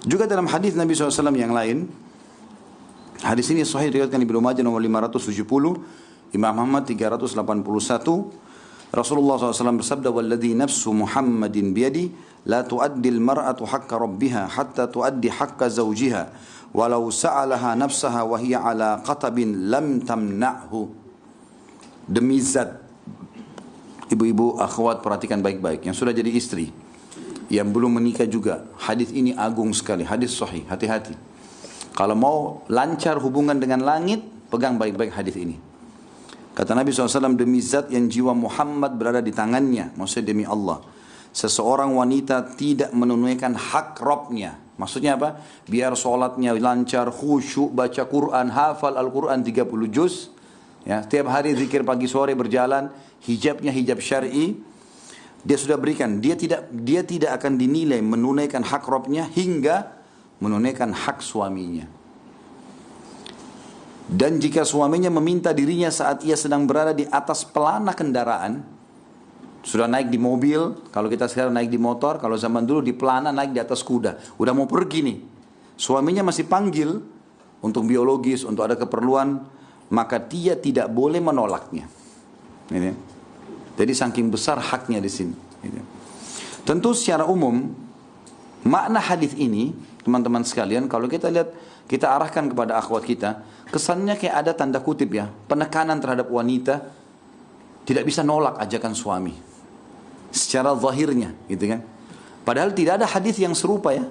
Juga dalam hadis Nabi SAW yang lain, hadis ini sahih diriwayatkan Ibnu Majah nomor 570, Imam Ahmad 381. Rasulullah SAW bersabda, "Walladzi nafsu Muhammadin biyadi, la tu'addil mar'atu haqqa rabbiha hatta tu'addi haqqa zawjiha, walau sa'alaha nafsaha wa hiya ala qatabin lam tamna'hu." Demi zat, ibu-ibu akhwat perhatikan baik-baik, yang sudah jadi istri, yang belum menikah juga, hadis ini agung sekali, hadis sahih, hati-hati. Kalau mau lancar hubungan dengan langit, pegang baik-baik hadis ini. Kata Nabi SAW, demi zat yang jiwa Muhammad berada di tangannya, maksudnya demi Allah, seseorang wanita tidak menunaikan hak Rabbnya. Maksudnya apa? Biar sholatnya lancar, khusyuk, baca Quran, hafal Al-Quran 30 juz, ya, setiap hari zikir pagi sore berjalan, hijabnya hijab syar'i, dia sudah berikan. Dia tidak akan dinilai menunaikan hak Rabbnya hingga menunaikan hak suaminya. Dan jika suaminya meminta dirinya saat ia sedang berada di atas pelana kendaraan, sudah naik di mobil, kalau kita sekarang naik di motor, kalau zaman dulu di pelana naik di atas kuda, udah mau pergi nih, suaminya masih panggil untuk biologis, untuk ada keperluan, maka dia tidak boleh menolaknya. Ini. Jadi saking besar haknya di sini. Ini. Tentu secara umum makna hadis ini, teman-teman sekalian, kalau kita lihat, kita arahkan kepada akhwat kita, kesannya kayak ada tanda kutip ya, penekanan terhadap wanita tidak bisa nolak ajakan suami secara zahirnya, gitu kan. Padahal tidak ada hadis yang serupa ya,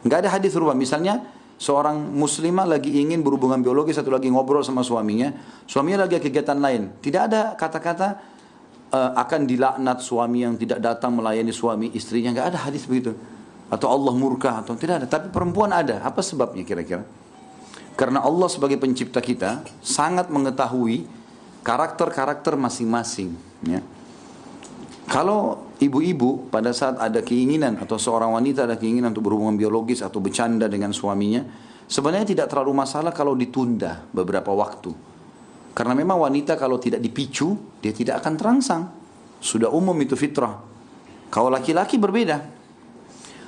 nggak ada hadis serupa. Misalnya seorang muslimah lagi ingin berhubungan biologis atau lagi ngobrol sama suaminya lagi kegiatan lain, tidak ada kata-kata akan dilaknat suami yang tidak datang melayani suami istrinya, nggak ada hadis begitu. Atau Allah murka, atau tidak ada. Tapi perempuan ada. Apa sebabnya kira-kira? Karena Allah sebagai pencipta kita sangat mengetahui karakter-karakter masing-masing, ya. Kalau ibu-ibu pada saat ada keinginan, atau seorang wanita ada keinginan untuk berhubungan biologis atau bercanda dengan suaminya, sebenarnya tidak terlalu masalah kalau ditunda beberapa waktu. Karena memang wanita kalau tidak dipicu, dia tidak akan terangsang. Sudah umum itu fitrah. Kalau laki-laki berbeda.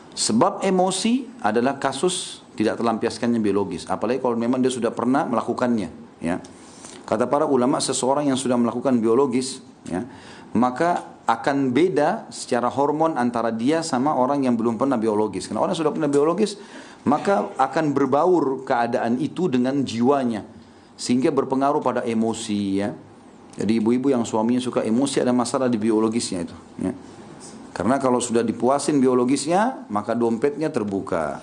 Sebab emosi adalah kasus tidak terlampiaskannya biologis. Apalagi kalau memang dia sudah pernah melakukannya. Ya. Kata para ulama, seseorang yang sudah melakukan biologis, ya, maka akan beda secara hormon antara dia sama orang yang belum pernah biologis. Karena orang yang sudah pernah biologis, maka akan berbaur keadaan itu dengan jiwanya. Sehingga berpengaruh pada emosi. Ya. Jadi ibu-ibu yang suaminya suka emosi, ada masalah di biologisnya itu. Ya. Karena kalau sudah dipuasin biologisnya, maka dompetnya terbuka.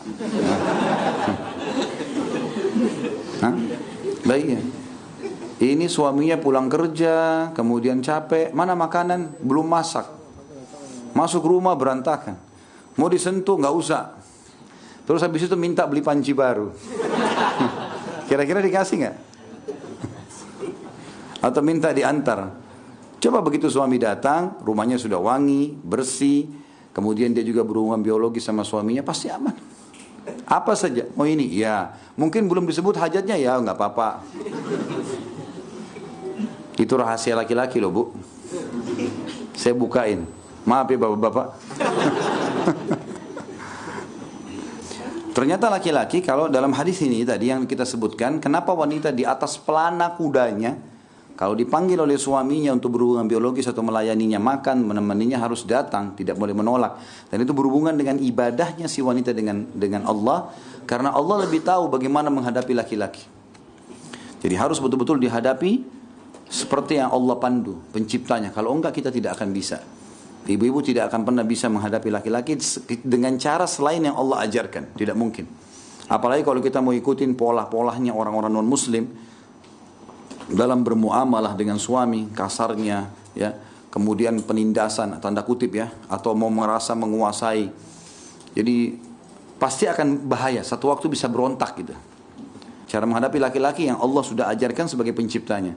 Baik ya. Ini suaminya pulang kerja, kemudian capek, mana makanan, belum masak. Masuk rumah berantakan. Mau disentuh nggak usah. Terus habis itu minta beli panci baru. Kira-kira dikasih nggak? Atau minta diantar. Coba begitu suami datang, rumahnya sudah wangi, bersih, kemudian dia juga berhubungan biologis sama suaminya, pasti aman. Apa saja, oh ini, ya, mungkin belum disebut hajatnya, ya nggak apa-apa. Itu rahasia laki-laki loh bu. Saya bukain, maaf ya bapak-bapak. Ternyata laki-laki, kalau dalam hadis ini tadi yang kita sebutkan, kenapa wanita di atas pelana kudanya, kalau dipanggil oleh suaminya untuk berhubungan biologis atau melayaninya makan, menemaninya harus datang, tidak boleh menolak. Dan itu berhubungan dengan ibadahnya si wanita dengan Allah, karena Allah lebih tahu bagaimana menghadapi laki-laki. Jadi harus betul-betul dihadapi seperti yang Allah pandu, penciptanya. Kalau enggak kita tidak akan bisa. Ibu-ibu tidak akan pernah bisa menghadapi laki-laki dengan cara selain yang Allah ajarkan, tidak mungkin. Apalagi kalau kita mau ikutin pola-polanya orang-orang non-muslim, dalam bermuamalah dengan suami, kasarnya, ya, kemudian penindasan, tanda kutip ya, atau mau merasa menguasai. Jadi pasti akan bahaya, satu waktu bisa berontak gitu. Cara menghadapi laki-laki yang Allah sudah ajarkan sebagai penciptanya.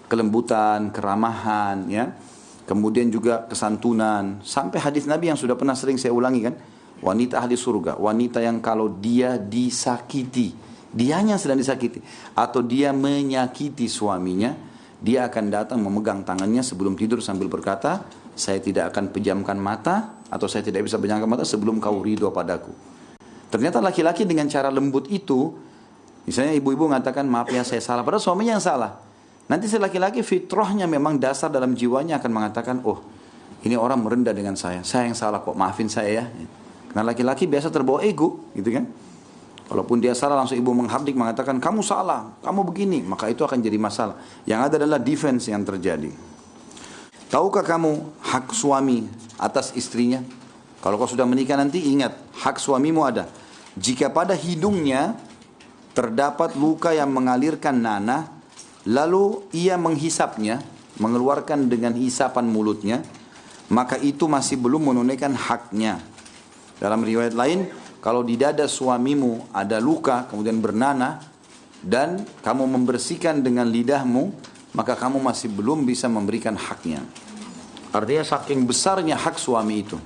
Kelembutan, keramahan, ya, kemudian juga kesantunan. Sampai hadis Nabi yang sudah pernah sering saya ulangi kan, wanita ahli surga, wanita yang kalau dia disakiti, dianya sedang disakiti, atau dia menyakiti suaminya, dia akan datang memegang tangannya sebelum tidur sambil berkata, saya tidak akan pejamkan mata, atau saya tidak bisa pejamkan mata sebelum kau ridho padaku. Ternyata laki-laki dengan cara lembut itu, misalnya ibu-ibu mengatakan maaf ya saya salah, padahal suaminya yang salah. Nanti si laki-laki fitrahnya memang dasar dalam jiwanya akan mengatakan, oh ini orang merendah dengan saya yang salah kok, maafin saya ya. Karena laki-laki biasa terbawa ego, gitu kan. Walaupun dia salah langsung ibu menghardik mengatakan kamu salah, kamu begini, maka itu akan jadi masalah. Yang ada adalah defense yang terjadi. Tahukah kamu hak suami atas istrinya? Kalau kau sudah menikah nanti ingat, hak suamimu ada. Jika pada hidungnya terdapat luka yang mengalirkan nanah, lalu ia menghisapnya, mengeluarkan dengan hisapan mulutnya, maka itu masih belum menunaikan haknya. Dalam riwayat lain, kalau di dada suamimu ada luka, kemudian bernanah, dan kamu membersihkan dengan lidahmu, maka kamu masih belum bisa memberikan haknya. Artinya saking besarnya hak suami itu.